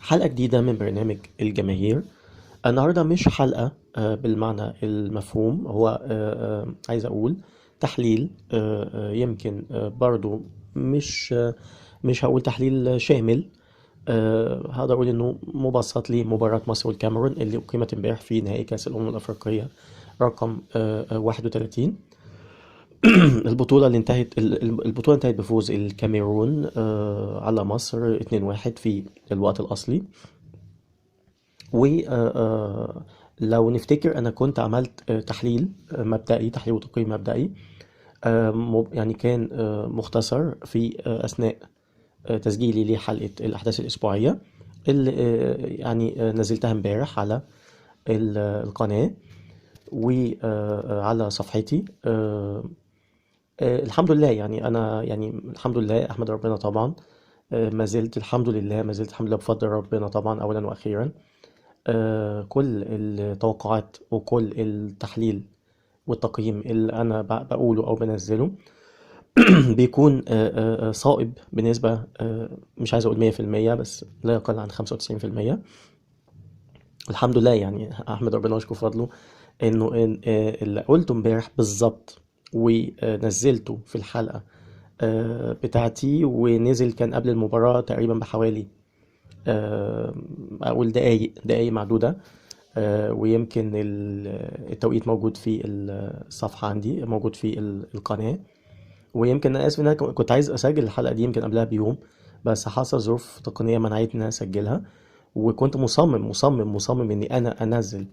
حلقة جديدة من برنامج الجماهير. النهاردة مش حلقة بالمعنى المفهوم، هو عايز أقول تحليل، يمكن برضو مش هقول تحليل شامل. هقدر أقول إنه مبسط لمباراة مصر والكاميرون اللي أقيمت امبارح في نهائي كأس الأمم الأفريقية رقم 31. البطولة انتهت بفوز الكاميرون على مصر 2-1 في الوقت الأصلي. ولو نفتكر أنا كنت عملت تحليل مبدئي، تحليل وتقييم مبدئي، يعني كان مختصر في أثناء تسجيلي لحلقة الأحداث الأسبوعية اللي يعني نزلتها امبارح على القناة وعلى صفحتي. الحمد لله، يعني أنا يعني الحمد لله أحمد ربنا طبعا. ما زلت الحمد لله، بفضل ربنا طبعا أولا وأخيرا. كل التوقعات وكل التحليل والتقييم اللي أنا بقوله أو بنزله بيكون صائب بنسبة، مش عايز أقول 100%، بس لا يقل عن 95%. الحمد لله، يعني أحمد ربنا وأشكر فضله إنه اللي قلته امبارح بالظبط ونزلته في الحلقة بتاعتي، ونزل كان قبل المباراة تقريبا بحوالي أقول دقايق معدودة. ويمكن التوقيت موجود في الصفحة عندي، موجود في القناة. ويمكن أنا آسف إن أنا كنت عايز أسجل الحلقة دي يمكن قبلها بيوم، بس حصل ظروف تقنية منعتني إن أنا أسجلها. وكنت مصمم إني أنا أنزل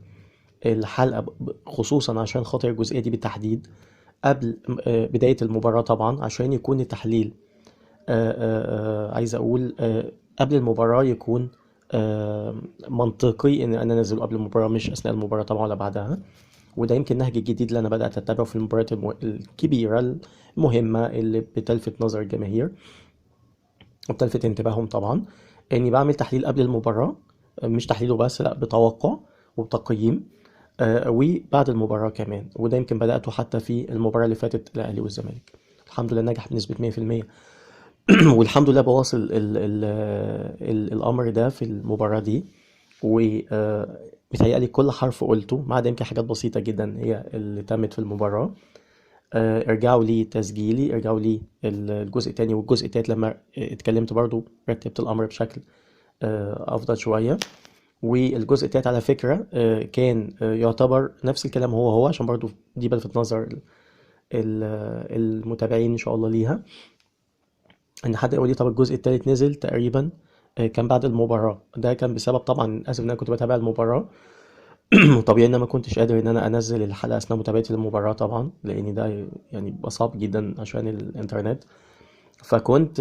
الحلقة خصوصا عشان خاطر الجزئية دي بالتحديد قبل بداية المباراة طبعا، عشان يكون التحليل عايز أقول قبل المباراة يكون منطقي إن أنا أنزله قبل المباراة مش أثناء المباراة طبعا ولا بعدها. وده يمكن نهج الجديد اللي أنا بدأت أتبعه في المباريات الكبيرة المهمة اللي بتلفت نظر الجماهير وبتلفت انتباههم طبعا، إني بعمل تحليل قبل المباراة. مش تحليل وبس، لأ، بتوقع وبتقييم وبعد المباراة كمان. وده يمكن بدأته حتى في المباراة اللي فاتت الأهلي والزمالك، الحمد لله نجح بنسبة 100%. والحمد لله بواصل الأمر ده في المباراة دي. وبيتهيألي كل حرف قلته ما عدا يمكن حاجات بسيطة جدا هي اللي تمت في المباراة. ارجعوا لي تسجيلي، ارجعوا لي الجزء التاني والجزء التالت لما اتكلمت برضو رتبت الأمر بشكل أفضل شوية. والجزء التالت على فكرة كان يعتبر نفس الكلام هو عشان برضو دي بلفت نظر المتابعين إن شاء الله ليها، ان حد يقول لي طب الجزء التالت نزل تقريبا كان بعد المباراة. ده كان بسبب طبعا اسف ان انا كنت بتابع المباراة وطبيعي ان انا ما كنتش قادر ان انا انزل الحلقة اثناء متابعتي للمباراة طبعا، لان ده يعني بيبقى صعب جدا عشان الانترنت. فكنت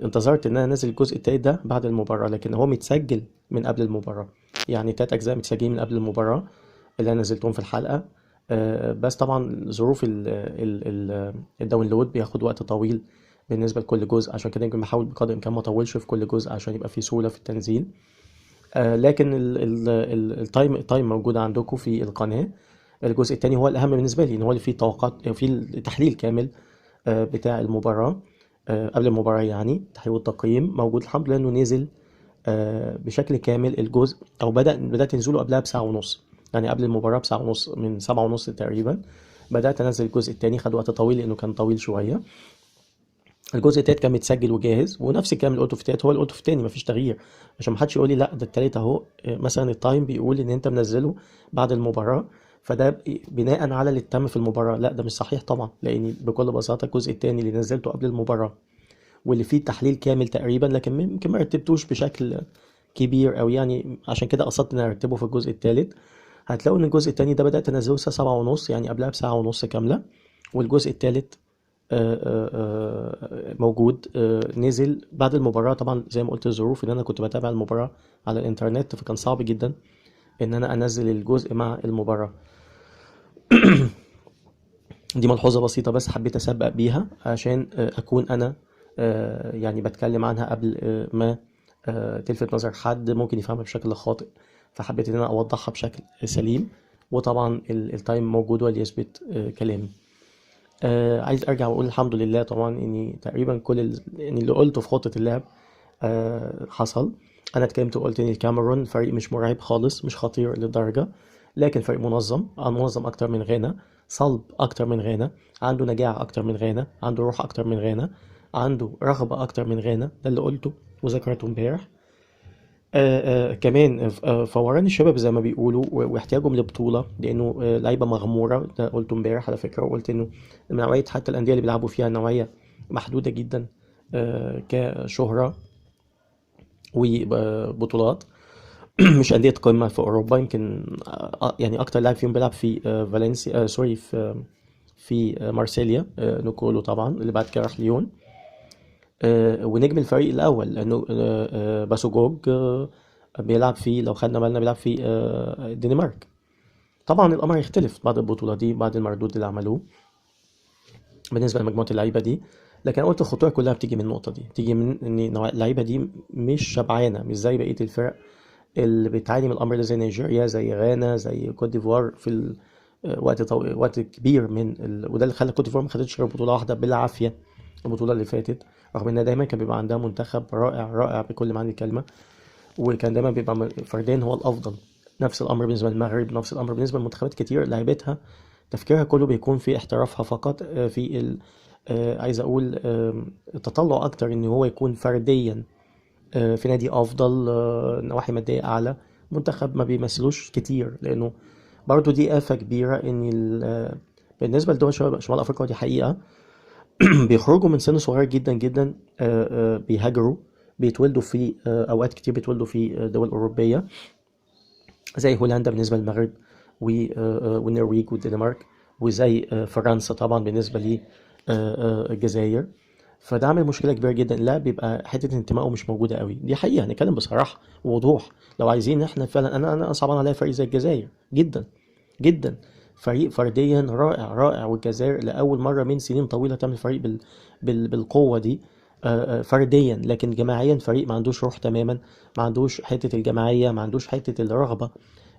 انتظرت ان انا انزل الجزء التالت ده بعد المباراة، لكن هو متسجل من قبل المباراة. يعني 3 اجزاء متسجلين من قبل المباراة اللي انا نزلتهم في الحلقة. بس طبعا ظروف الداونلود بياخد وقت طويل بالنسبة لكل جزء، عشان كده يمكن بحاول بقدر الإمكان ما أطولش في كل جزء عشان يبقى فيه سهولة في التنزيل. لكن التايم موجود عندكم في القناة. الجزء التاني هو الأهم بالنسبة لي، إن هو اللي فيه توقعات، فيه التحليل كامل بتاع المباراة قبل المباراة، يعني تحليل والتقييم موجود الحمد لله إنه نزل بشكل كامل. الجزء أو بدأت نزوله قبلها بساعة ونص، يعني قبل المباراة بساعة ونص، من 7:30 تقريبا بدأت أنزل الجزء التاني. خد وقت طويل لأنه كان طويل شوية. الجزء التالت كان متسجل وجاهز، ونفس الكلام اللي قلته في التالت هو اللي قلته في التاني، مفيش تغيير. عشان محدش يقول لي لا ده التالت اهو مثلا التايم بيقول ان انت منزله بعد المباراة، فده بناء على اللي تم في المباراة. لا، ده مش صحيح طبعا، لان بكل بساطة الجزء التاني اللي نزلته قبل المباراة واللي فيه تحليل كامل تقريبا، لكن يمكن ما رتبتوش بشكل كبير أوي، يعني عشان كده قصدت ان أنا ارتبه في الجزء التالت. هتلاقوا ان الجزء التاني ده بدأت انزله الساعة 7:30، يعني قبلها بساعة ونص كاملة. والجزء التالت موجود نزل بعد المباراة. طبعا زي ما قلت الظروف ان انا كنت بتابع المباراة على الانترنت، فكان صعب جدا ان انا انزل الجزء مع المباراة. دي ملحوظة بسيطة بس حبيت اسبق بيها عشان اكون انا يعني بتكلم عنها قبل ما تلفت نظر حد ممكن يفهمها بشكل خاطئ. فحبيت ان انا اوضحها بشكل سليم، وطبعا التايم موجود وليثبت كلامي. عايز ارجع واقول الحمد لله طبعا اني تقريبا كل يعني اللي قلته في خطة اللعب حصل. انا اتكلمت وقلت ان الكاميرون فريق مش مرعب خالص، مش خطير للدرجه، لكن فريق منظم، منظم اكتر من غانا، صلب اكتر من غانا، عنده نجاح اكتر من غانا، عنده روح اكتر من غانا، عنده رغبه اكتر من غانا، ده اللي قلته وذكرته امبارح. كمان فوران الشباب زي ما بيقولوا واحتياجهم لبطولة، لأنه لعيبة مغمورة، ده قلته امبارح على فكرة، وقلت إنه من نوعية حتى الأندية اللي بيلعبوا فيها نوعية محدودة جدا كشهرة وبطولات. مش أندية قمة في أوروبا. يمكن يعني أكتر لاعب فيهم بيلعب في فالنسيا، سوري، في مارسيليا، نيكولو طبعا اللي بعد كده راح ليون. ونجم الفريق الأول لأنه باسوجوج بيلعب في، لو خدنا بالنا، بيلعب في الدنمارك. طبعا الأمر يختلف بعد البطولة دي، بعد المردود اللي عملوه بالنسبة لمجموعة اللعيبة دي. لكن أنا قلت الخطورة كلها بتيجي من النقطة دي، بتيجي من إن اللعيبة دي مش شبعانة، مش زي بقية الفرق اللي بتعاني من الأمر ده، زي نيجيريا، زي غانا، زي كوت ديفوار في وقت كبير وده اللي خلى كوت ديفوار ما خدتش غير بطولة واحدة بالعافية البطولة اللي فاتت، رغم إنها دايما كان بيبقى عندها منتخب رائع رائع بكل معاني الكلمة، وكان دايما بيبقى فرديا هو الافضل. نفس الامر بالنسبه للمغرب، نفس الامر بالنسبه لمنتخبات كتير لعيبتها تفكيرها كله بيكون في احترافها فقط، في عايز اقول التطلع اكتر ان هو يكون فرديا في نادي افضل، نواحي ماديه اعلى. منتخب ما بيمثلوش كتير، لانه برضو دي آفة كبيرة ان بالنسبة لدول شمال افريقيا، ودي حقيقة. بيخرجوا من سن صغير جدا جدا، بيهاجروا، بيتولدوا في اوقات كتير بيتولدوا في دول اوروبيه زي هولندا بالنسبه للمغرب، والنرويج والدنمارك، وزي فرنسا طبعا بالنسبه للجزائر. فده عامل مشكله كبيره جدا، لا بيبقى حته انتمائه مش موجوده قوي، دي حقيقه، هنتكلم بصراحه ووضوح. لو عايزين احنا فعلا، انا صعبان عليا فريق زي الجزائر جدا جدا، فريق فرديا رائع رائع، والجزائر لاول مره من سنين طويله تعمل فريق بالقوه دي، فرديا، لكن جماعيا فريق ما عندوش روح تماما، ما عندوش حته الجماعيه، ما عندوش حته الرغبه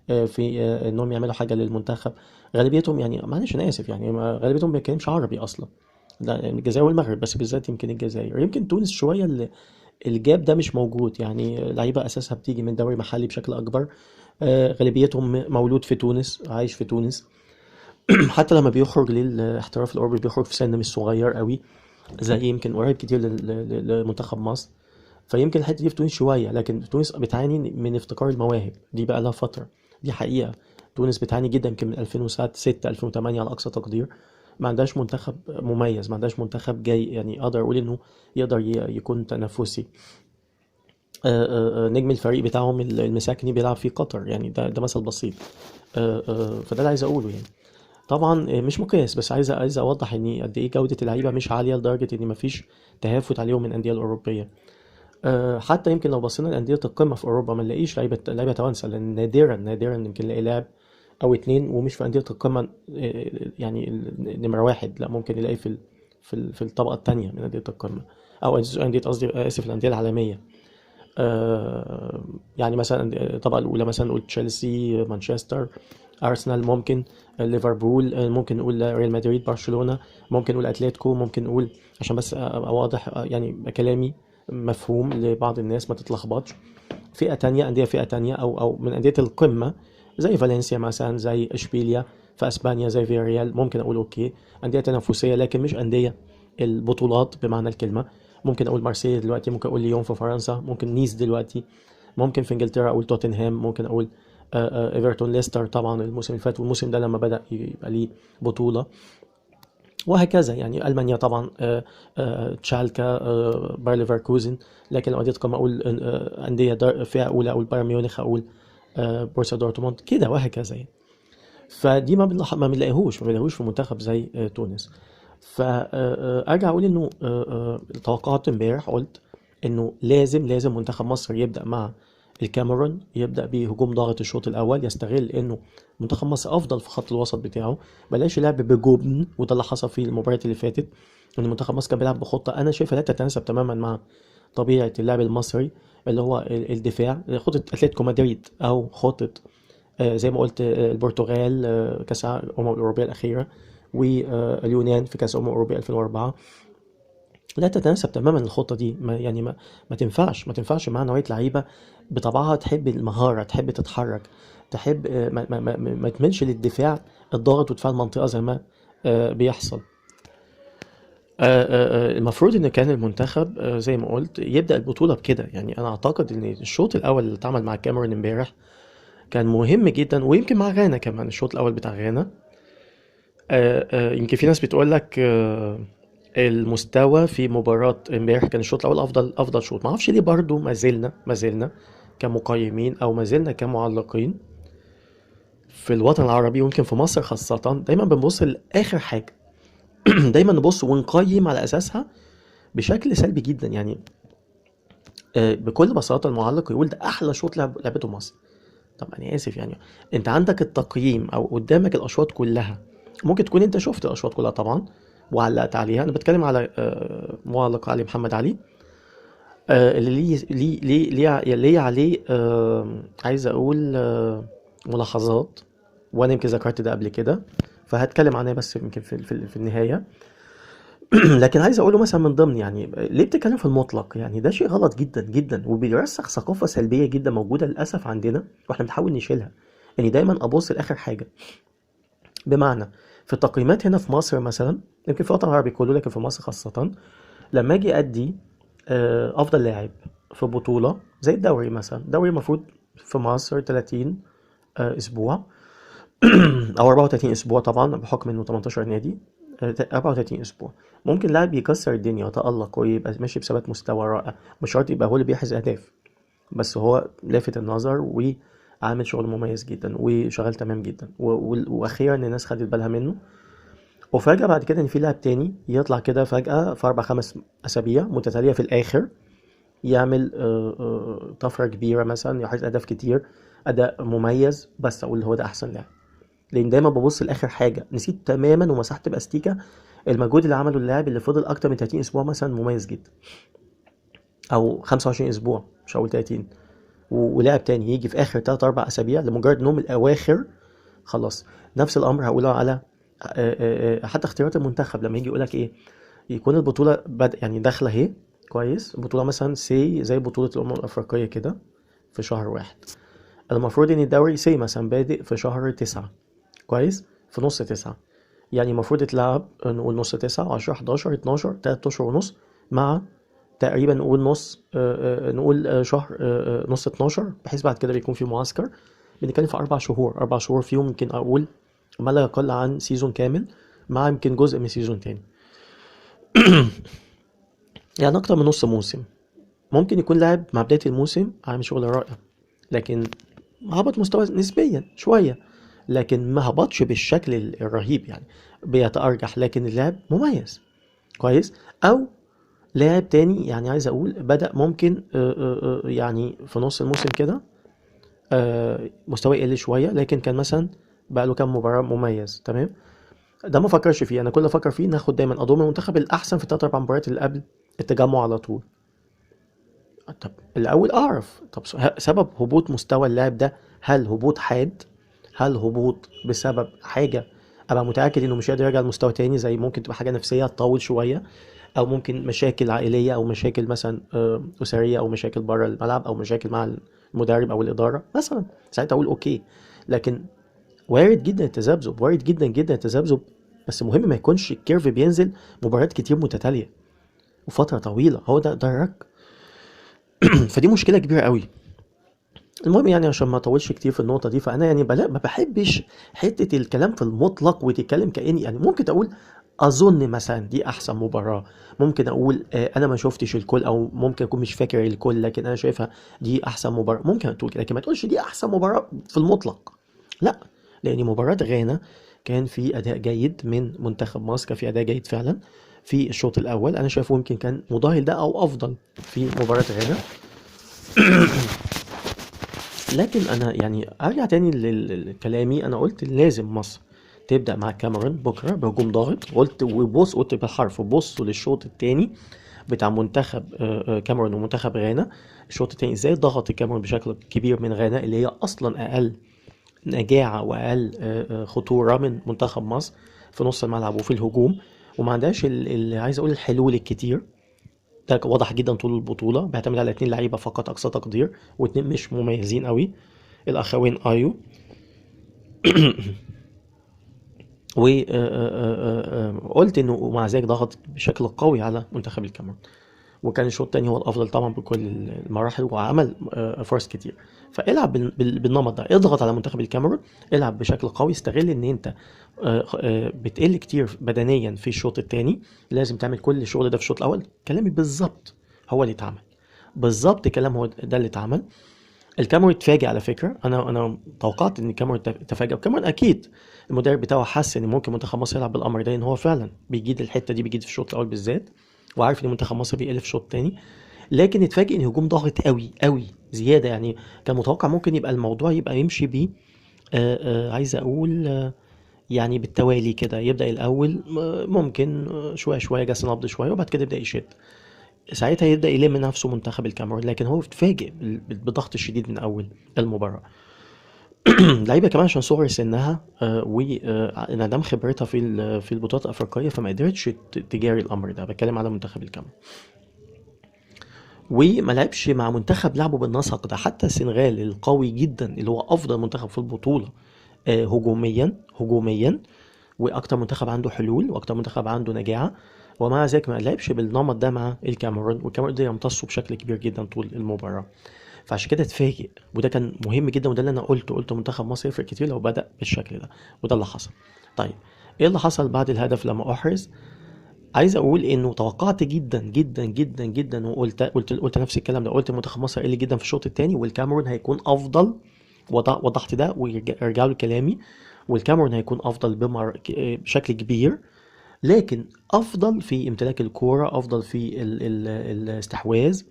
في انهم يعملوا حاجه للمنتخب. غالبيتهم، يعني معلش انا اسف، يعني غالبيتهم ما بيتكلمش عربي اصلا، ده يعني الجزائر والمغرب، بس بالذات يمكن الجزائر، يمكن تونس شويه الجاب ده مش موجود، يعني لعيبه اساسها بتيجي من دوري محلي بشكل اكبر. غالبيتهم مولود في تونس، عايش في تونس. حتى لما بيخرج للاحتراف الاوروبي بيخرج في سن مش صغير قوي، زي يمكن قريب كتير لمنتخب مصر. فيمكن الحته دي في تونس شويه، لكن تونس بتعاني من افتقار المواهب، دي بقى لها فتره، دي حقيقه. تونس بتعاني جدا، يمكن من 2006 2008 على اقصى تقدير ما عندهاش منتخب مميز، ما عندهاش منتخب جاي، يعني اقدر اقول انه يقدر يكون تنافسي. نجم الفريق بتاعهم المساكني بيلعب في قطر، يعني ده مثل بسيط. فده اللي عايز اقوله يعني. طبعا مش مقياس، بس عايز اوضح ان قد ايه جوده اللعيبه مش عاليه لدرجه ان مفيش تهافت عليهم من الانديه الاوروبيه. حتى يمكن لو بصينا لانديه القمه في اوروبا ما نلاقيش لعيبه توانسه، لان نادرا نادرا يمكن نلاقي لاعب او اتنين، ومش في انديه القمه يعني نمره واحد، لا ممكن نلاقي في الطبقه الثانيه من انديه القمه، او انديه، قصدي اسف، الانديه العالميه. يعني مثلا الطبقة الأولى مثلا نقول تشيلسي، مانشستر، أرسنال، ممكن ليفربول، ممكن نقول ريال مدريد، برشلونة، ممكن نقول أتلتيكو، ممكن نقول، عشان بس أبقى واضح، يعني يبقى كلامي مفهوم لبعض الناس ما تتلخبطش. فئة تانية، أندية فئة تانية، أو من أندية القمة زي فالنسيا مثلا، زي إشبيليا في أسبانيا، زي فياريال، ممكن أقول أوكي أندية تنافسية، لكن مش أندية البطولات بمعنى الكلمة. ممكن أقول مارسيليا دلوقتي، ممكن أقول ليون في فرنسا، ممكن نيس دلوقتي، ممكن في إنجلترا أقول توتنهام، ممكن أقول إيفرتون، ليستر طبعا الموسم اللي فات، والموسم ده لما بدأ يبقى ليه بطولة، وهكذا. يعني ألمانيا طبعا تشالكا، باير ليفركوزن. لكن لو أندية قمة أقول أندية فئة أولى، أقول بايرن ميونخ، أقول بورسيا دورتموند كده، وهكذا يعني. فدي ما بنلاقيهوش في منتخب زي تونس. فارجع اقول انه توقعت امبارح، قلت انه لازم منتخب مصر يبدا مع الكاميرون، يبدا بهجوم ضاغط الشوط الاول، يستغل انه منتخب مصر افضل في خط الوسط بتاعه، بلاش لعب بجبن، وده اللي حصل في المباريات اللي فاتت، ان منتخب مصر كان بيلعب بخطه انا شايفها لا تتناسب تماما مع طبيعه اللعب المصري، اللي هو الدفاع، خطه اتلتيكو مدريد او خطه زي ما قلت البرتغال كأس الأمم الأوروبية الأخيرة، واليونان في كأس الأمم الأوروبية 2004. لا تتناسب تماما الخطة دي، ما تنفعش مع نوعية لعيبة بطبعها تحب المهارة، تحب تتحرك، تحب ما تملش للدفاع، الضغط ودفاع المنطقة زي ما بيحصل. المفروض ان كان المنتخب زي ما قلت يبدأ البطولة بكده. يعني انا اعتقد ان الشوط الاول اللي اتعمل مع الكاميرون امبارح كان مهم جدا، ويمكن مع غانا كمان الشوط الاول بتاع غانا. يمكن في ناس بتقول لك المستوى في مباراة امبارح كان الشوط الاول افضل شوط. ما اعرفش ليه، برضو ما زلنا كمقيمين او ما زلنا كمعلقين في الوطن العربي ويمكن في مصر خاصة دايما بنبص لاخر حاجة. دايما نبص ونقيم على اساسها بشكل سلبي جدا. يعني بكل بساطة المعلق يقول ده احلى شوط لعبته مصر. طب انا اسف، يعني انت عندك التقييم او قدامك الاشواط كلها، ممكن تكون انت شفت الاشواط كلها طبعا وعلقت عليها. انا بتكلم على معلق علي محمد علي، اللي ليه عليه عايز اقول ملاحظات، وانا يمكن ذكرت ده قبل كده فهتكلم عنها بس يمكن في النهايه. لكن عايز اقوله مثلا من ضمن، يعني ليه بتتكلم في المطلق؟ يعني ده شيء غلط جدا جدا وبيرسخ ثقافه سلبيه جدا موجوده للاسف عندنا واحنا بنحاول نشيلها. يعني دايما ابص لاخر حاجه. بمعنى في التقييمات هنا في مصر مثلا، يمكن في الوطن العربي كله لكن في مصر خاصه، لما اجي ادي افضل لاعب في بطوله زي الدوري مثلا، الدوري المفروض في مصر 30 اسبوع او 34 اسبوع طبعا بحكم انه 18 نادي. 34 اسبوع ممكن لاعب يكسر الدنيا ويتألق ويبقى ماشي بثبات مستوى رائع، مش شرط يبقى هو اللي بيحرز اهداف، بس هو لافت النظر وعامل شغل مميز جدا وشغال تمام جدا واخيرا الناس خدت بالها منه. وفجأة بعد كده ان في لاعب تاني يطلع كده فجأة في 4 5 اسابيع متتالية في الاخر يعمل طفرة كبيرة مثلا، يحرز اهداف كتير، اداء مميز، بس اقول هو ده احسن لاعب. لان دايما ببص لاخر حاجه، نسيت تماما ومسحت باستيكه المجهود اللي عمله اللاعب اللي فضل اكتر من 30 اسبوع مثلا مميز جدا، او 25 اسبوع مش هقول 30، ولاعب تاني يجي في اخر 3 4 اسابيع لمجرد انهم الاواخر خلاص. نفس الامر هقوله على حتى اختيارات المنتخب لما يجي يقول لك ايه، يكون البطوله يعني داخله اهي كويس، البطوله مثلا زي بطوله الامم الافريقيه كده في شهر واحد، المفروض ان الدوري مثلا بادئ في شهر 9 كويس، في نص 9، يعني المفروض يتلعب نقول نص 9 10 11 12 3 اشهر ونص، مع تقريبا نقول نص نقول شهر نص 12، بحيث بعد كده بيكون في معسكر. بنتكلم في 4 شهور، 4 شهور فيهم يمكن اقول ما لا يقل عن سيزون كامل، مع يمكن جزء من سيزون تاني. يعني اكتر من نص موسم. ممكن يكون لاعب مع بداية الموسم عامل شغل رائع، لكن هبط مستوى نسبيا شوية، لكن ما هبطش بالشكل الرهيب، يعني بيتأرجح لكن اللاعب مميز كويس. او لاعب تاني يعني عايز اقول بدأ ممكن يعني في نص الموسم كده مستواه يقل شوية، لكن كان مثلا بقى له كام مباراة مميز تمام. ده ما فكرش فيه، انا كل افكر فيه ناخد دايما اضم المنتخب الاحسن في 3 4 مباريات اللي قبل التجمع على طول. طب الاول اعرف طب سبب هبوط مستوى اللاعب ده، هل هبوط حاد، هل هبوط بسبب حاجه ابقى متاكد انه مش قادر يرجع لمستوى تاني، زي ممكن تبقى حاجه نفسيه تطول شويه، او ممكن مشاكل عائليه او مشاكل مثلا اسريه او مشاكل بره الملعب او مشاكل مع المدرب او الاداره مثلا، ساعتها اقول اوكي. لكن وارد جدا التذبذب، وارد جدا جدا التذبذب، بس مهم ما يكونش الكيرف بينزل مباريات كتير متتاليه وفتره طويله، هو ده الرك. فدي مشكله كبيره قوي. المهم يعني عشان ما اطولش كتير في النقطه دي، فانا يعني ما بحبش حته الكلام في المطلق وتتكلم كاني يعني ممكن اقول اظن مثلا دي احسن مباراه، ممكن اقول انا ما شفتش الكل، او ممكن اكون مش فاكر الكل لكن انا شايفها دي احسن مباراه، ممكن تقول كده، لكن ما تقولش دي احسن مباراه في المطلق. لا، لان مباراه غانا كان في اداء جيد من منتخب مصر، كان في اداء جيد فعلا في الشوط الاول، انا شايفه يمكن كان مضاهي ده او افضل في مباراه غانا. لكن انا يعني ارجع تاني لكلامي، انا قلت لازم مصر تبدا مع الكاميرون بكره بهجوم ضاغط، قلت بالحرف بصوا للشوط الثاني بتاع منتخب كاميرون ومنتخب غانا. الشوط الثاني ازاي ضغط الكاميرون بشكل كبير من غانا اللي هي اصلا اقل نجاعه واقل خطوره من منتخب مصر في نص الملعب وفي الهجوم، وما عندهاش اللي عايز اقول الحلول الكتير. ده واضح جدا طول البطوله، بيعتمد على 2 لعيبه فقط اقصى تقدير، و2 مش مميزين قوي، الاخوين ايو. وقلت انه ومع ذلك ضغط بشكل قوي على منتخب الكاميرون، وكان الشوط الثاني هو الافضل طبعا بكل المراحل، وعمل فرص كتير. فالعب بالنمط ده، اضغط على منتخب الكاميرون، العب بشكل قوي، استغل ان انت بتقل كتير بدنيا في الشوط الثاني، لازم تعمل كل الشغل ده في الشوط الاول. كلامي بالظبط هو اللي اتعمل، بالظبط كلام هو ده اللي اتعمل. الكاميرون اتفاجئ على فكره، انا توقعت ان الكاميرون تفاجئ، والكاميرون اكيد المدرب بتاعه حس ان ممكن منتخب مصر يلعب بالامر ده، ان هو فعلا بيجيد الحته دي، بيجيد في الشوط الاول بالذات، وعارف ان منتخب مصر بيقل في الشوط الثاني. لكن اتفاجئ ان الهجوم ضاغط قوي قوي زياده، يعني كان متوقع ممكن يبقى الموضوع يبقى يمشي بيه عايز اقول يعني بالتوالي كده، يبدا الاول ممكن شويه شويه، جس نبض شويه، وبعد كده يبدا يشد، ساعتها يبدا يلم نفسه منتخب الكاميرون. لكن هو اتفاجئ بالضغط الشديد من اول المباراه. لعيبه كمان عشان صغر سنها وانعدام خبرتها في البطولات الافريقيه، فما قدرتش تجاري الامر ده، بتكلم على منتخب الكاميرون. وما لعبش مع منتخب لعبه بالنسق ده، حتى السنغال القوي جدا اللي هو افضل منتخب في البطوله هجوميا، واكتر منتخب عنده حلول، واكتر منتخب عنده نجاعه، ومع ذلك ما لعبش بالنمط ده مع الكاميرون، والكاميرون ده يمتصوا بشكل كبير جدا طول المباراه. فعشان كده اتفاجئ، وده كان مهم جدا، وده اللي انا قلت منتخب مصر يفرق كتير لو بدأ بالشكل ده، وده اللي حصل. طيب ايه اللي حصل بعد الهدف لما احرز؟ عايز اقول انه توقعت جدا جدا جدا جدا، وقلت نفس الكلام ده، قلت منتخب مصر قل جدا في الشوط الثاني، والكاميرون هيكون افضل. وضحت ده، ورجعوا لكلامي، والكاميرون هيكون افضل بشكل كبير، لكن افضل في امتلاك الكوره، افضل في الاستحواذ،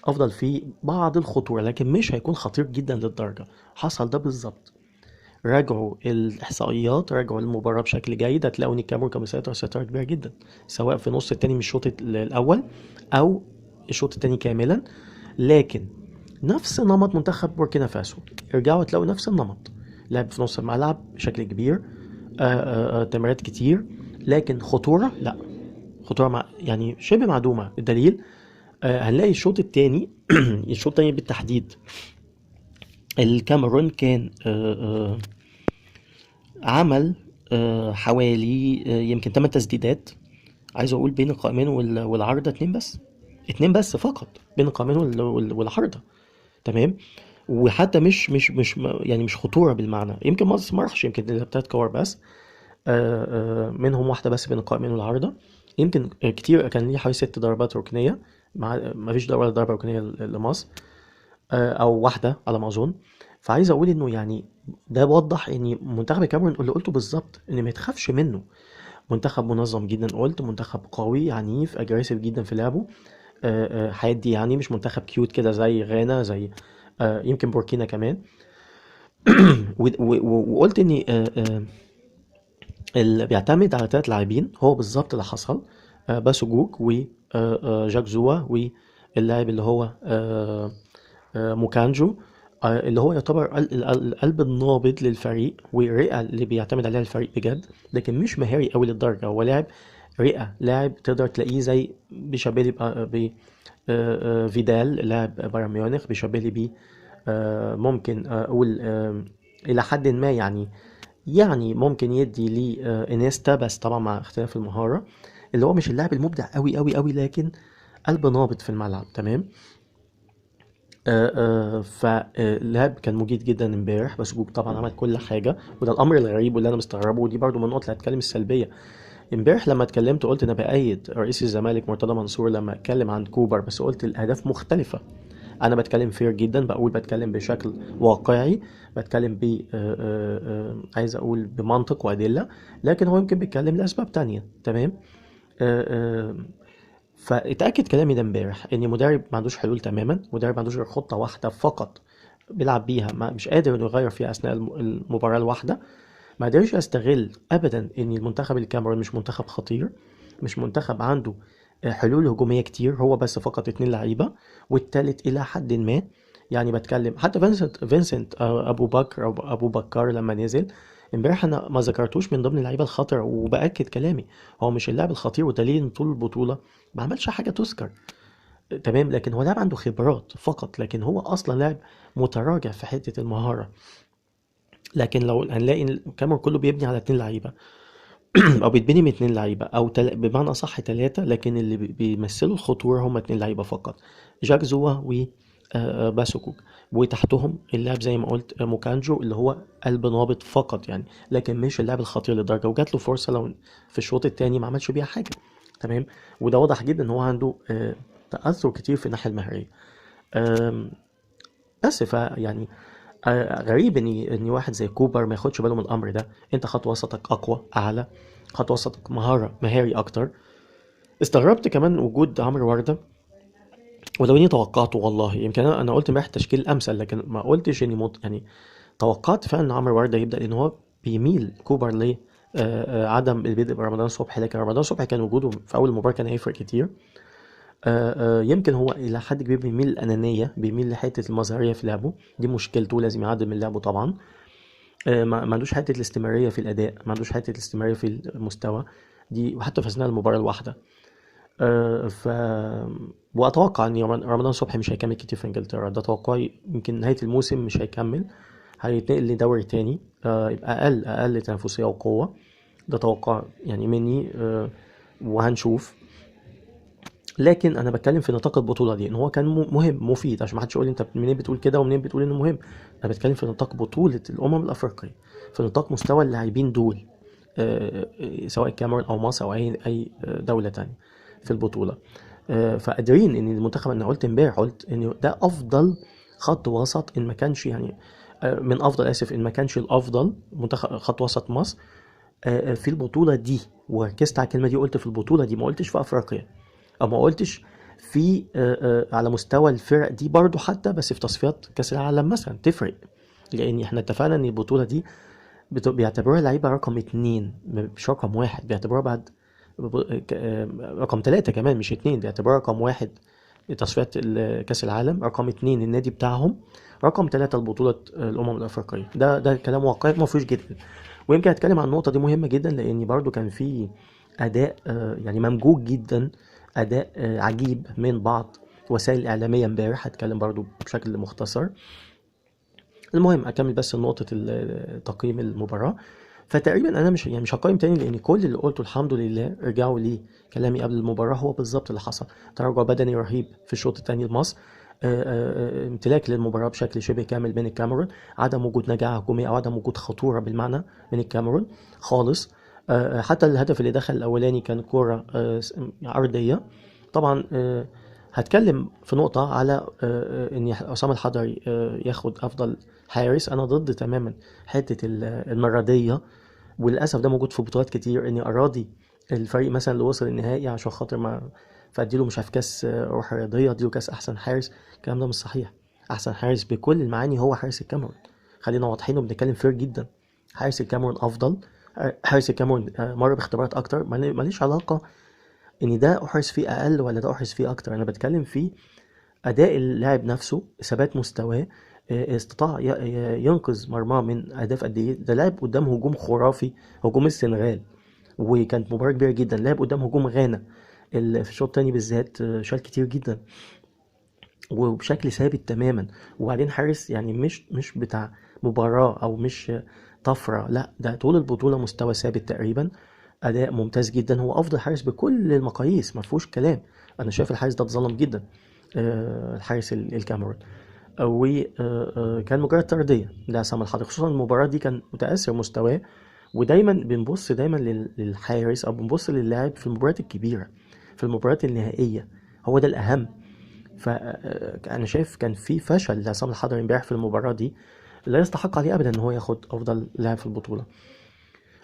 افضل في بعض الخطوره، لكن مش هيكون خطير جدا للدرجه. حصل ده بالظبط. راجعوا الاحصائيات، راجعوا المباراه بشكل جيد، هتلاقوا ان الكاميرون كان مسيطر سيطره كبيره جدا، سواء في نص التاني من الشوط الاول او الشوط التاني كاملا. لكن نفس نمط منتخب بوركينا فاسو، ارجعوا تلاقوا نفس النمط، لعب في نص الملعب بشكل كبير، تمريرات كتير، لكن خطوره لا، خطوره يعني شبه معدومه. الدليل هنلاقي الشوط الثاني الشوط الثاني بالتحديد، الكاميرون كان عمل حوالي يمكن 8 تسديدات، عايز اقول بين القائمين والعارضه 2 بس، 2 بس فقط بين القائمين والعارضه. تمام. وحتى مش يعني مش خطوره بالمعنى، يمكن مصر ما راحش، يمكن 3 كور بس، منهم واحده بس بين القائمين والعارضه. يمكن كتير كان ليه حوالي 6 ضربات ركنيه، ما فيش ولا ضربه ركنيه لمصر، او واحده على ما اظن. فعايز اقول انه يعني ده وضح ان منتخب الكاميرون اللي قلته بالظبط، ان ما يتخافش منه، منتخب منظم جدا، قلت منتخب قوي عنيف اجريسيف جدا في لعبه، حادي، يعني مش منتخب كيوت كده زي غانا، زي يمكن بوركينا كمان. وقلت اني اللي بيعتمد على 3 لاعبين، هو بالظبط اللي حصل، باسوجوك وجاك زوا، واللاعب اللي هو موكانجو، اللي هو يعتبر القلب النابض للفريق، والرئة اللي بيعتمد عليها الفريق بجد، لكن مش مهاري قوي للدرجة، هو لاعب رئة، لاعب تقدر تلاقيه زي بيشبه لي فيدال، لاعب بايرن ميونخ، بيشبه لي بيه ممكن اقول الى حد ما، يعني ممكن يدي لي انيستا، بس طبعا مع اختلاف المهارة، اللي هو مش اللاعب المبدع قوي قوي قوي، لكن قلب نابض في الملعب. تمام. فاللعب كان مجيد جدا امبارح، بس جوك طبعا عمل كل حاجه، وده الامر الغريب واللي انا مستغربه، ودي برضو من النقط اللي هتكلم السلبيه. امبارح لما اتكلمت قلت انا بايد رئيس الزمالك مرتضى منصور لما اتكلم عن كوبر، بس قلت الاهداف مختلفه. انا بتكلم فير جدا، بتكلم بشكل واقعي، بتكلم ب عايز اقول بمنطق وادله، لكن هو يمكن بيتكلم لاسباب تانية. تمام. آه، آه، فاتأكد كلامي ده امبارح، ان مدرب ما عندوش حلول تماما، مدرب ما عندوش غير خطة واحدة فقط بيلعب بيها، مش قادر انه يغير فيها اثناء المباراة الواحدة. ما قدرش يستغل ابدا ان المنتخب الكاميرون مش منتخب خطير، مش منتخب عنده حلول هجومية كتير، هو بس فقط 2 لعيبة، والتالت الى حد ما، يعني بتكلم حتى فينسنت ابو بكر او ابو بكر لما نزل امبارح، انا ما ذكرتوش من ضمن اللعيبه الخطر، وباكد كلامي، هو مش اللاعب الخطير، ودليل ان طول البطوله ما عملش حاجه تذكر. تمام، لكن هو لاعب عنده خبرات فقط، لكن هو اصلا لاعب متراجع في حته المهاره. لكن لو هنلاقي الكاميرون كله بيبني على 2 لعيبه او بيتبني من 2 لعيبه او بمعنى اصح 3، لكن اللي بيمثلوا الخطوره هم 2 لعيبه فقط: جاك زوا و باسوكوك، وتحتهم اللاعب زي ما قلت موكانجو اللي هو قلب نابض فقط يعني، لكن مش اللاعب الخطير للدرجه، وجات له فرصه لو في الشوط الثاني ما عملش بيها حاجه. تمام، وده واضح جدا ان هو عنده تاثر كتير في الناحيه المهريه. آم، بس فيعني غريب ان واحد زي كوبر ما ياخدش باله من الامر ده. انت خط وسطك اقوى اعلى، خط وسطك مهاري اكتر. استغربت كمان وجود عمرو ورده، ولو اني توقعته والله. يمكن انا قلت امبارح تشكيل امثل، لكن ما قلتش اني يعني توقعت فعلا ان عمرو ورده يبدا، لان هو بيميل كوبر ل عدم البدء برمضان صبحي، لكن رمضان صبحي كان وجوده في اول المباراه كان هيفرق كتير. يمكن هو الى حد كبير بيميل الانانيه، بيميل لحته المظهريه في لعبه، دي مشكلته، لازم يعدل من لعبه طبعا. ما عندوش حته الاستمراريه في الاداء، ما عندوش حته الاستمراريه في المستوى دي، وحتى في اثناء المباراه الواحده. ف واتوقع ان رمضان صبحي مش هيكمل كتير في انجلترا، ده توقعي. يمكن نهايه الموسم مش هيكمل، هيتنقل لدوري تاني يبقى اقل تنافسيه وقوه. ده توقع يعني مني، وهنشوف. لكن انا بتكلم في نطاق البطوله دي ان هو كان مهم مفيد، عشان ما حدش يقول لي انت منين بتقول كده ومنين بتقول انه مهم. انا بتكلم في نطاق بطوله الافريقيه، في نطاق مستوى اللاعبين دول، سواء الكاميرون او مصر او اي دوله تانية في البطوله. فقادرين ان المنتخب، انا قلت امبارح، قلت ان ده افضل خط وسط ان ما كانش يعني من افضل، اسف، ان ما كانش الافضل منتخب خط وسط مصر في البطوله دي. وركزت على الكلمه دي، قلت في البطوله دي، ما قلتش في افريقيا، او ما قلتش في على مستوى الفرق دي برضو حتى، بس في تصفيات كاس العالم مثلا تفرق. لان احنا اتفقنا ان البطوله دي بيعتبروها لعيبه رقم 2 مش رقم 1، بيعتبروها بعد رقم 3 كمان مش 2، بيعتبروها رقم 1 تصفيات كاس العالم، رقم 2 النادي بتاعهم، رقم 3 البطولة الأمم الأفريقية. ده كلام واقعي ما فيهوش جدل. ويمكن أتكلم عن النقطة دي مهمة جدا، لأن برضو كان في أداء يعني ممجوج جدا، أداء عجيب من بعض وسائل الإعلامية امبارح. هتكلم برضو بشكل مختصر. المهم أكمل بس نقطة تقييم المباراة. فتقريبا انا مش هقيم تاني، لان كل اللي قلته الحمد لله رجعوا لي كلامي قبل المباراه، هو بالظبط اللي حصل. تراجع بدني رهيب في الشوط الثاني لمصر، امتلاك للمباراه بشكل شبه كامل من الكاميرون، عدم وجود نجاعه هجوميه او عدم وجود خطوره بالمعنى من الكاميرون خالص. حتى الهدف اللي دخل الاولاني كان كوره عرضيه طبعا. هتكلم في نقطة على ان عصام الحضري ياخد افضل حارس. انا ضد تماما حتة المرضية، وللاسف ده موجود في بطولات كتير، اني اراضي الفريق مثلا اللي وصل النهائي عشان خاطر ما فاديله مش عارف كاس روح رياضيه، اديله كاس احسن حارس. الكلام ده مش صحيح. احسن حارس بكل المعاني هو حارس الكاميرون، خلينا واضحين وبنتكلم فير جدا. حارس الكاميرون افضل، حارس الكاميرون مر باختبارات اكتر، ماليش علاقه ان ده احرز فيه اقل ولا ده احرز فيه اكتر. انا بتكلم في اداء اللاعب نفسه، ثبات مستواه، استطاع ينقذ مرماه من اهداف قد ايه. ده لعب قدام هجوم خرافي، هجوم السنغال، وكانت مباراة كبيرة جدا. لعب قدام هجوم غانا في الشوط الثاني بالذات، شال كتير جدا وبشكل ثابت تماما. وبعدين حارس يعني مش بتاع مباراة او مش طفرة، لا ده طول البطولة مستوى ثابت تقريبا، اداء ممتاز جدا. هو افضل حارس بكل المقاييس، ما فيهوش كلام. انا شايف الحارس ده اتظلم جدا، الحارس الكاميرون، وكان مجرد طردية لعصام الحضري. خصوصا المباراة دي كان متأثر مستواه. ودايما بنبص دايما للحارس او بنبص للاعب في المباريات الكبيرة، في المباريات النهائية، هو ده الأهم. فأنا شايف كان في فشل لعصام الحضري امبارح في المباراة دي، لا يستحق عليه أبدا إن هو ياخد أفضل لاعب في البطولة.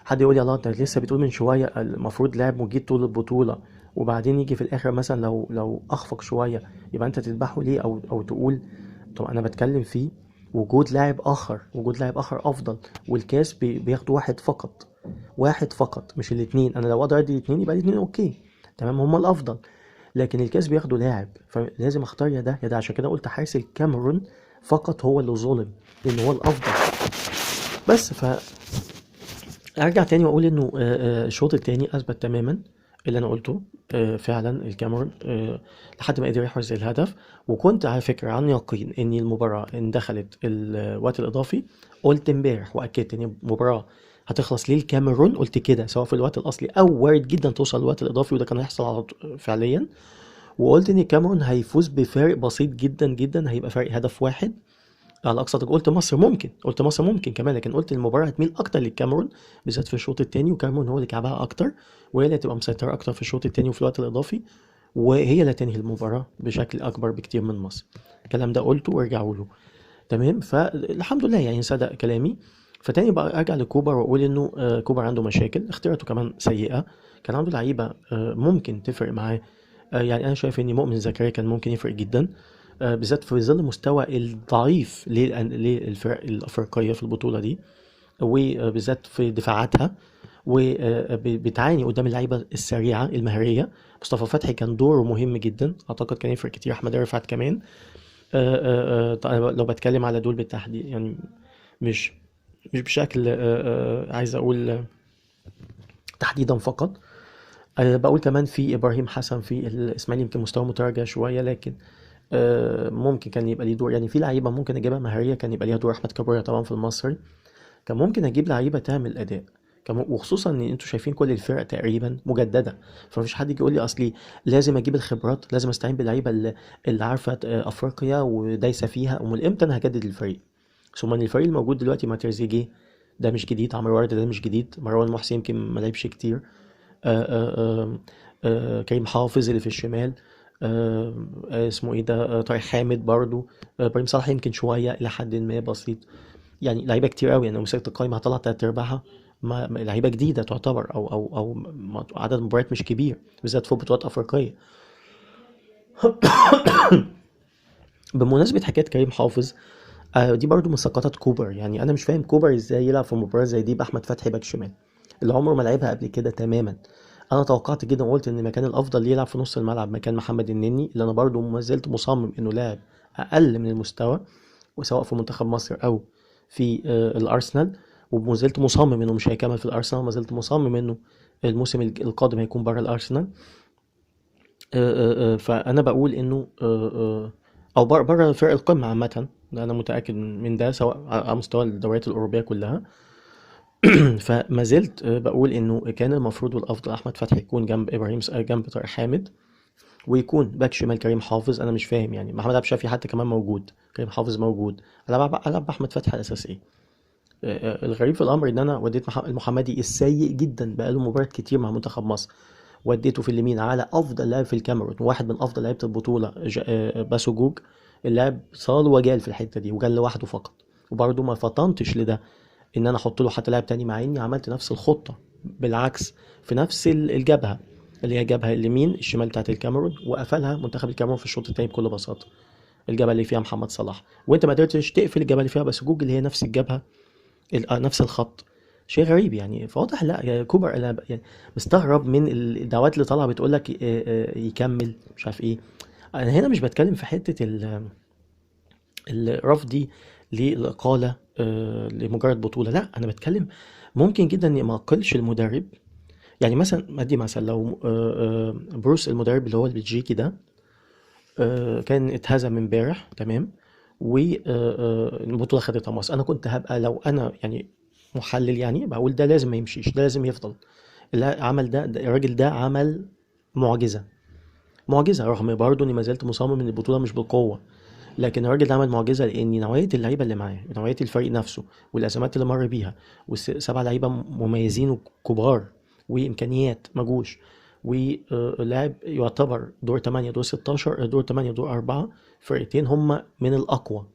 حد يقول لي الله، انت لسه بتقول من شويه المفروض لاعب مجيد طول البطوله، وبعدين يجي في الاخر مثلا لو اخفق شويه يبقى انت تذبحه ليه، او تقول. طب انا بتكلم في وجود لاعب اخر، وجود لاعب اخر افضل. والكاس بياخدوا واحد فقط، واحد فقط مش الاثنين. انا لو اقدر ادي الاثنين يبقى الاثنين اوكي تمام، هما الافضل. لكن الكاس بياخدوا لاعب، فلازم اختار يا ده يا ده. عشان كده قلت حارس الكاميرون فقط هو اللي ظلم، لان هو الافضل. بس ارجع تاني واقول انه الشوط التاني اثبت تماما اللي انا قلته. فعلا الكاميرون لحد ما قدر يحرز الهدف. وكنت على فكره عن يقين ان المباراه ان دخلت الوقت الاضافي، قلت امبارح واكدت ان المباراه هتخلص للكاميرون، قلت كده سواء في الوقت الاصلي او وارد جدا توصل للوقت الاضافي، وده كان هيحصل فعليا. وقلت ان الكاميرون هيفوز بفارق بسيط جدا جدا، هيبقى فرق هدف واحد على اقصى تقدير. قلت مصر ممكن، قلت مصر ممكن كمان، لكن قلت المباراه هتميل اكتر للكاميرون بالذات في الشوط الثاني، وكاميرون هو اللي كعبها اكتر، وهي اللي هتبقى مسيطره اكتر في الشوط الثاني وفي الوقت الاضافي، وهي اللي هتنهي المباراه بشكل اكبر بكتير من مصر. الكلام ده قلته وارجعوا له. تمام، فالحمد لله يعني صدق كلامي. فتاني بقى ارجع لكوبر واقول انه كوبر عنده مشاكل، اختياراته كمان سيئه. كان عنده لعيبه ممكن تفرق معاه. يعني انا شايف ان مؤمن زكريا كان ممكن يفرق جدا، بالذات في ظل المستوى الضعيف للفرق الافريقيه في البطوله دي، وبالذات في دفاعاتها، وبتعاني قدام اللعيبه السريعه المهريه. مصطفى فتحي كان دوره مهم جدا، اعتقد كان يفرق كتير. احمد رفعت كمان. لو بتكلم على دول بالتحديد يعني، مش مش بشكل عايز اقول تحديدا فقط. بقول كمان في ابراهيم حسن في الاسماعيلي، يمكن مستواه متراجع شويه، لكن ممكن كان يبقى ليه دور. يعني في لعيبه ممكن اجيبها مهاريه كان يبقى ليها دور. احمد كابوريا طبعا في المصري، كان ممكن اجيب لعيبه تعمل اداء. وخصوصا ان انتوا شايفين كل الفرق تقريبا مجدده، فمفيش حد يجي يقول لي اصلي لازم اجيب الخبرات، لازم استعين باللعيبه اللي عارفه افريقيا ودايسه فيها. امال امتى انا هجدد الفريق؟ ثم ان الفريق الموجود دلوقتي مع تريزيجيه ده مش جديد، عمرو ورده ده مش جديد، مروان محسن يمكن ما لعبش كتير، آه، آه، كريم حافظ اللي في الشمال، اسمه ايه ده، طارق حامد برضو، ابراهيم صلاح يمكن شويه الى حد ما بسيط. يعني لعيبه كتير قوي. انا لو مسكت القايمه هطلع تلات ارباعها لعيبه جديده تعتبر، عدد مباريات مش كبير بالذات في بطولات افريقيه. بمناسبه حكايه كريم حافظ، دي برضو من سقطات كوبر. يعني انا مش فاهم كوبر ازاي يلعب في مباراه زي دي باحمد فتحي باك شمال اللي عمره ما لعبها قبل كده تماما. انا توقعت جدا وقلت ان المكان الافضل يلعب في نص الملعب مكان محمد النني، اللي انا برضو ما زلت مصمم انه لاعب اقل من المستوى، وسواء في منتخب مصر او في الارسنال. وما زلت مصمم انه مش هيكمل في الارسنال، وما زلت مصمم انه الموسم القادم هيكون بره الارسنال. فانا بقول انه او بره فرق القمه عامه، انا متاكد من ده سواء على مستوى الدوريات الاوروبيه كلها. فما زلت بقول انه كان المفروض والافضل احمد فتحي يكون جنب ابراهيم جنب طارق حامد، ويكون باك شمال كريم حافظ. انا مش فاهم يعني محمد عبد الشافي حتى كمان موجود، كريم حافظ موجود، العب احمد فتحي على اساس ايه؟ الغريب في الامر ان انا وديت المحمدي السيء جدا بقاله مباريات كتير مع منتخب مصر، وديته في اليمين على افضل لاعب في الكاميرون، واحد من افضل لعيبه البطوله، باسو جوج. اللاعب صال وجال في الحته دي، وجال لوحده فقط. وبرضه ما فطنتش لده ان انا احط له حتى لاعب تاني، مع اني عملت نفس الخطه بالعكس في نفس الجبهه اللي هي الجبهه اليمين الشمال بتاعت الكاميرون، وقفلها منتخب الكاميرون في الشوط الثاني بكل بساطه. الجبهه اللي فيها محمد صلاح، وانت ما قدرتش تقفل الجبهه اللي فيها بس جوج اللي هي نفس الجبهه، نفس الخط. شيء غريب يعني. فواضح لا يا كوبر، انا يعني مستغرب من الدعوات اللي طالعه بتقول لك يكمل مش عارف ايه. انا هنا مش بتكلم في حته الرفض للاقاله لمجرد بطوله، لا انا بتكلم ممكن جدا اني ما اقلش المدرب. يعني مثلا ادي مثلا لو بروس المدرب اللي هو البلجيكي ده كان اتهزم امبارح تمام، والبطوله خدتها مصر، انا كنت هبقى لو انا يعني محلل يعني بقول ده لازم ما يمشيش، ده لازم يفضل. اللي عمل ده الراجل ده عمل معجزه، معجزه، رغم برضه اني ما زلت مصمم ان البطوله مش بالقوه. لكن الراجل ده عمل معجزه لان نوعيه اللعيبه اللي معاه، نوعيه الفريق نفسه، والازمات اللي مر بيها، والسبع لعيبه مميزين وكبار وامكانيات مجوش، ولاعب يعتبر دور 8 دور 16 دور 8 دور 4 فرقتين هم من الاقوى.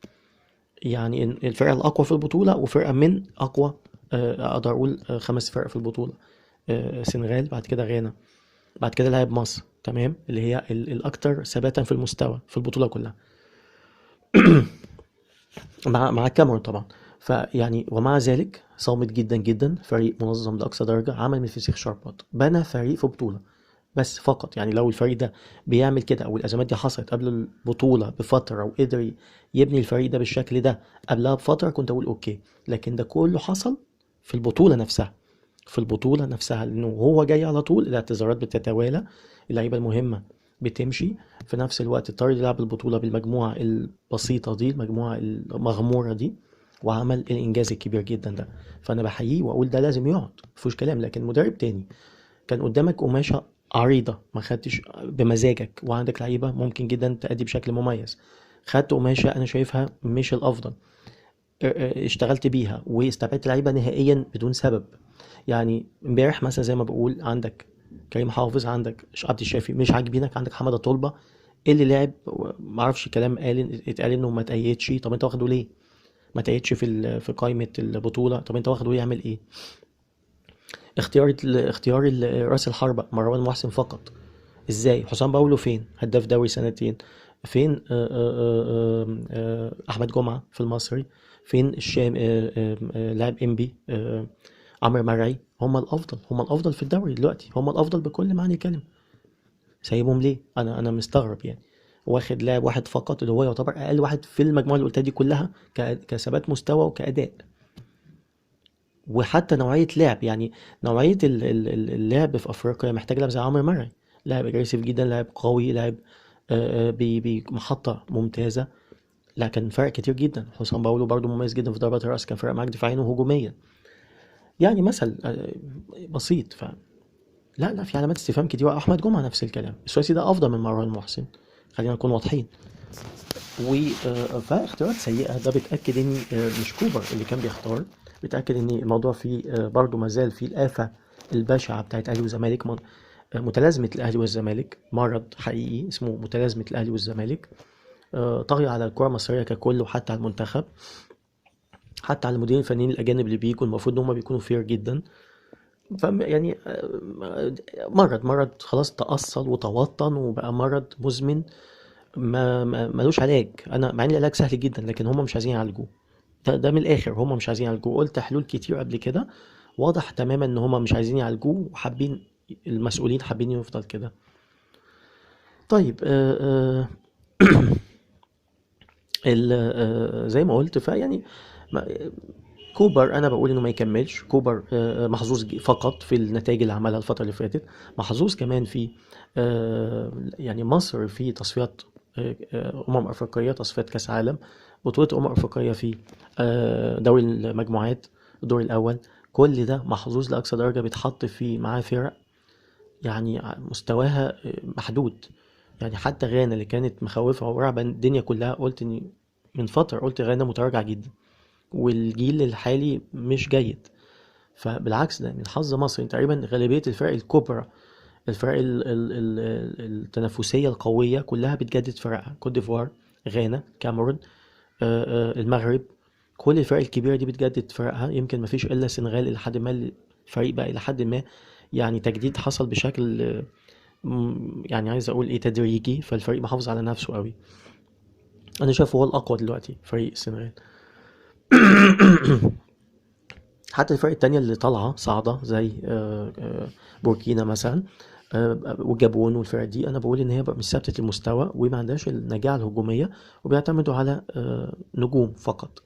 يعني الفرقه الاقوى في البطوله وفرقه من اقوى، اقدر اقول خمس فرق في البطوله، سنغال، بعد كده غانا، بعد كده لاعب مصر تمام اللي هي الاكثر ثباتا في المستوى في البطوله كلها، مع الكاميرون طبعا. فيعني ومع ذلك صامت جدا جدا، فريق منظم لاقصى درجه، عمل من الفسيخ شربات، بنى فريق في بطوله بس فقط. يعني لو الفريق ده بيعمل كده او الازمات دي حصلت قبل البطوله بفتره وقدر يبني الفريق ده بالشكل ده قبلها بفتره، كنت اقول اوكي. لكن ده كله حصل في البطوله نفسها، في البطولة نفسها، لأنه هو جاي على طول، الاعتذارات بتتوالى، اللعيبة المهمة بتمشي، في نفس الوقت اضطر يلعب البطولة بالمجموعة البسيطة دي، المجموعة المغمورة دي، وعمل الإنجاز الكبير جدا ده. فأنا بحييه وأقول ده لازم يقعد، مفيهوش كلام. لكن مدرب تاني كان قدامك قماشة عريضة ما خدتش بمزاجك، وعندك لعيبة ممكن جدا تأدي بشكل مميز، خدت قماشة أنا شايفها مش الأفضل، اشتغلت بيها واستبعدت لعيبة نهائيا بدون سبب. يعني امبارح مثلا زي ما بقول، عندك كريم حافظ، عندك عبد الشافي مش عاجبينك، عندك حمادة طلبة اللي لعب معرفش كلام اتقال انه ما تأيدش. طب انت واخده ليه؟ ما تأيدش في قائمة البطولة. طب انت واخده يعمل ايه؟ راس الحربة مروان محسن فقط. ازاي؟ حسام باولو فين؟ هداف دوري سنتين. فين احمد جمعة في المصري؟ فين الشام لاعب انبي عمرو مرعي؟ هم الافضل، هم الافضل في الدوري دلوقتي، هم الافضل بكل معنى الكلمة. سايبهم ليه؟ انا مستغرب يعني. واخد لاعب واحد فقط اللي هو يعتبر اقل واحد في المجموعة اللي قلتها دي كلها كثبات مستوى وكأداء، وحتى نوعية لعب. يعني نوعية اللعب في أفريقيا محتاج لاعب زي عمرو مرعي، لاعب اجريسيف جدا، لاعب قوي، لاعب بمحطة ممتازة. لا، كان فرق كتير جدا. حسام باولو برضو مميز جدا في ضربات الرأس، كان فرق معاك دفاعيا وهجوميا. يعني مثل بسيط. لا لا، في علامات استفهام كتير. أحمد جمعة نفس الكلام، السويسي ده أفضل من مروان محسن، خلينا نكون واضحين. فاختيارات سيئة ده بتأكد ان مش كوبر اللي كان بيختار، بتأكد ان الموضوع فيه برضو مازال فيه الآفة البشعة بتاعت أهلي والزمالك. متلازمة الأهلي والزمالك مرض حقيقي اسمه متلازمة الأهلي والزمالك، طاغية على الكرة المصرية ككل، وحتى على المنتخب، حتى على المديرين الفنيين الأجانب اللي بيجوا، المفروض إن هم بيكونوا فير جدا. يعني مرض خلاص تأصل وتوطن وبقى مرض مزمن، ملوش علاج. انا مع ان العلاج سهل جدا، لكن هم مش عايزين يعالجوه. ده من الاخر، هم مش عايزين يعالجوه. قلت حلول كتير قبل كده، واضح تماما ان هم مش عايزين يعالجوه، وحابين المسؤولين حابين يفضل كده. طيب زي ما قلت فيعني ما- كوبر انا بقول انه ما يكملش. كوبر محظوظ فقط في النتائج اللي عملها الفتره اللي فاتت، محظوظ كمان في يعني مصر في تصفيات افريقيه، تصفيات كاس عالم، بطوله افريقيه في دوري المجموعات، الدور الاول. كل ده محظوظ لاقصى درجه، بيتحط في معاه فرق يعني مستواها محدود. يعني حتى غانا اللي كانت مخوفة ورعبة الدنيا كلها، قلت اني من فترة قلت غانا متراجعة جدا، والجيل الحالي مش جيد. فبالعكس، ده من حظ مصر إن تقريبا غالبية الفرق الكبرى، الفرق التنافسية القوية كلها بتجدد فرقها. كوت ديفوار، غانا، كاميرون، المغرب، كل الفرق الكبيرة دي بتجدد فرقها. يمكن مفيش إلا السنغال إلى حد ما الفريق بقى إلى حد ما يعني تجديد حصل بشكل يعني عايز أقول إيه تدريجي، فالفريق محافظ على نفسه قوي. أنا شايفه هو الأقوى دلوقتي فريق السنغال. حتى الفرق التانية اللي طالعة صاعدة زي بوركينا مثلا، والجابون والفرق دي، انا بقول ان هي بقى مش ثابتة المستوى وما عندهاش النجاعة الهجومية، وبيعتمدوا على نجوم فقط،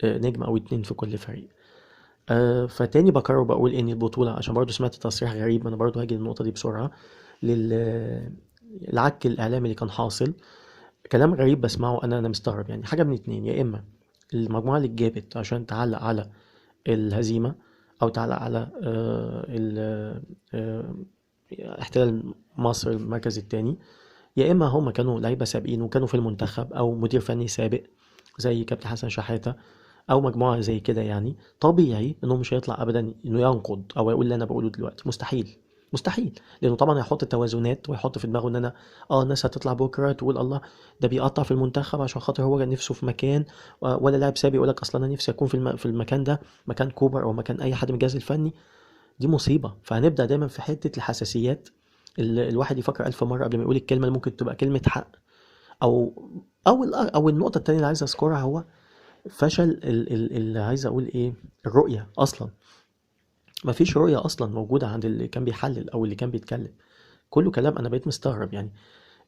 نجم او اتنين في كل فريق. فتاني بكرر بقول ان البطولة، عشان برضو سمعت تصريح غريب، انا برضو هاجي للنقطة دي بسرعة، العك الاعلامي اللي كان حاصل، كلام غريب بسمعه. انا مستغرب. يعني حاجة من اتنين، يا اما المجموعة اللي اتجابت عشان تعلق على الهزيمة، أو تعلق على آه، احتلال مصر المركز التاني، يا إما هم كانوا لعيبة سابقين وكانوا في المنتخب، أو مدير فني سابق زي كابتن حسن شحاتة، أو مجموعة زي كده. يعني طبيعي إنه مش هيطلع أبدا إنه ينقد أو يقول اللي أنا بقوله دلوقتي، مستحيل. مستحيل، لانه طبعا هيحط توازنات، ويحط في دماغه ان انا الناس هتطلع بكره تقول الله ده بيقطع في المنتخب عشان خاطر هو نفسه في مكان، ولا لاعب سابق يقول لك اصلا انا نفسي اكون في المكان ده، مكان كوبر او مكان اي حد من الجهاز الفني. دي مصيبه. فهنبدا دايما في حته الحساسيات، الواحد يفكر الف مره قبل ما يقول الكلمه اللي ممكن تبقى كلمه حق. او او النقطه التانيه اللي عايز اذكرها، هو فشل اللي عايز اقول ايه، الرؤيه اصلا. مفيش رؤيه اصلا موجوده عند اللي كان بيحلل او اللي كان بيتكلم، كله كلام. انا بقيت مستغرب يعني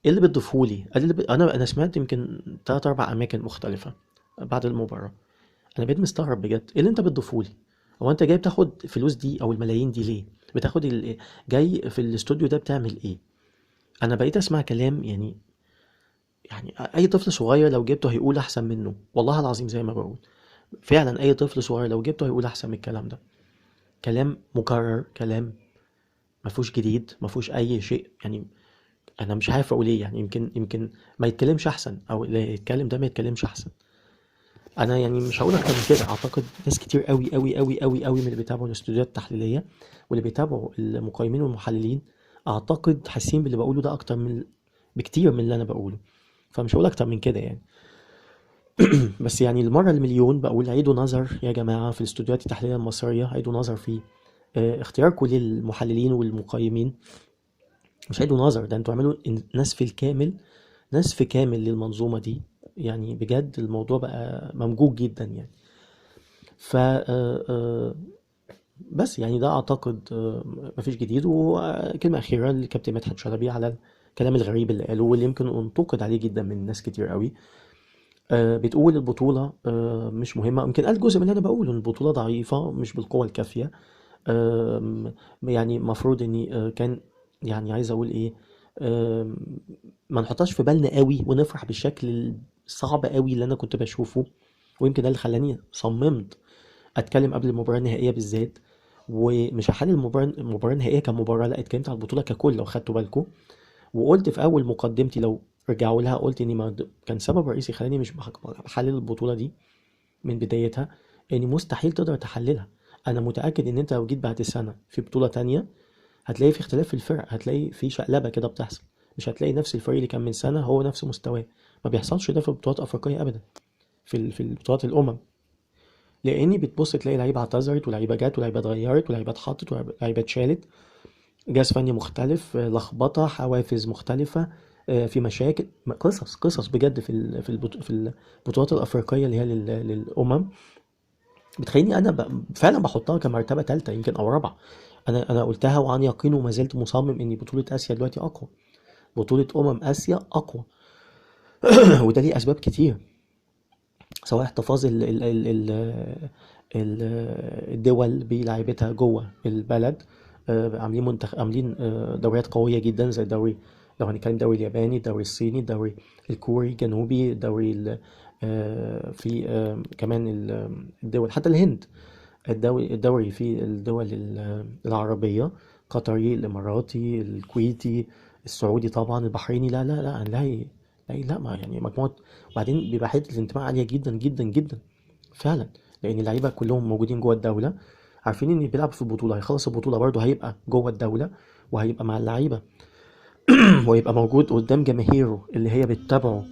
ايه اللي بتضيفه لي. انا سمعت يمكن 3 4 اماكن مختلفه بعد المباراه. انا بقيت مستغرب بجد، ايه اللي انت بتضيفه لي؟ هو انت جاي بتاخد فلوس دي او الملايين دي ليه؟ بتاخد جاي في الاستوديو ده بتعمل ايه؟ انا بقيت اسمع كلام يعني اي طفل صغير لو جبته هيقول احسن منه، والله العظيم زي ما بقول. فعلا اي طفل صغير لو جبته هيقول احسن من الكلام ده. كلام مكرر، كلام ما فيهوش جديد، ما فيهوش اي شيء يعني. انا مش عارف اقول ايه يعني. يمكن ما يتكلمش احسن، او اللي يتكلم ده ما يتكلمش احسن. انا يعني مش هقول اكتر من كده. اعتقد ناس كتير قوي قوي قوي قوي قوي من اللي بيتابعوا الاستوديوهات التحليليه واللي بيتابعوا المقيمين والمحللين، اعتقد حاسين باللي بقوله ده اكتر من بكتير من اللي انا بقوله. فمش هقول اكتر من كده يعني. بس يعني المره المليون بقول عيدوا نظر يا جماعه في الاستوديوهات التحليليه المصريه، عيدوا نظر في اختياركم للمحللين والمقيمين. مش عيدوا نظر، ده انتوا اعملوا نسف الكامل، نسف كامل للمنظومه دي. يعني بجد الموضوع بقى ممجوج جدا يعني. ف بس يعني ده اعتقد مفيش جديد. وكلمه اخيره للكابتن مدحت شلبي على الكلام الغريب اللي قاله، واللي يمكن انتقد عليه جدا من ناس كتير قوي. بتقول البطوله مش مهمه. يمكن قال جزء من اللي انا بقوله، ان البطوله ضعيفه مش بالقوه الكافيه. آم، يعني المفروض اني كان يعني عايز اقول ايه، آم، ما نحطهاش في بالنا قوي ونفرح بالشكل الصعب قوي اللي انا كنت بشوفه. ويمكن ده اللي خلاني صممت اتكلم قبل المباراه النهائيه بالذات. ومش هحلل المباراه النهائيه كمباراه، لا اتكلمت على البطوله ككل لو خدتوا بالكم. وقلت في اول مقدمتي لو رجعوا لها، قلت اني ما كان سبب رئيسي خلاني مش بحلل البطوله دي من بدايتها، اني مستحيل تقدر تحللها. انا متاكد ان انت لو جيت بعد سنه في بطوله تانية هتلاقي في اختلاف في الفرق، هتلاقي في شقلبه كده بتحصل. مش هتلاقي نفس الفريق اللي كان من سنه هو نفس مستواه. ما بيحصلش ده في البطولات الافريقيه ابدا، في البطولات الامم. لاني بتبص تلاقي لعيبه اعتذرت، ولعيبه جت، ولعيبه اتغيرت، ولعيبه اتحطت، ولعيبه اتشالت. جهاز فني مختلف، لخبطه، حوافز مختلفه، في مشاكل، قصص بجد في البطولات الافريقيه اللي هي للامم. بتخليني انا فعلا بحطها كمرتبه ثالثه يمكن او رابعه. انا قلتها وعن يقين، وما زلت مصمم ان بطوله اسيا دلوقتي اقوى. بطوله اسيا اقوى. وده ليه اسباب كتير، سواء احتفاظ ال الدول بلاعيبتها جوه البلد. عاملين دوريات قويه جدا زي الدوري، لو هنتكلم الدوري الياباني، الدوري الصيني، الدوري الكوري الجنوبي، الدوري في كمان الدول، حتى الهند. الدوري في الدول العربية، قطري، الإماراتي، الكويتي، السعودي طبعا، البحريني. لا لا لا هنلاقي، لا ما يعني مجموعة. وبعدين بيبقى حتة الانتماء عالية جدا جدا جدا فعلا، لأن اللعيبة كلهم موجودين جوه الدولة، عارفين إن بيلعب في البطولة، هيخلص البطولة برضه هيبقى جوه الدولة، وهيبقى مع اللعيبة، وهيبقى موجود قدام جماهيره اللي هي بتتابعه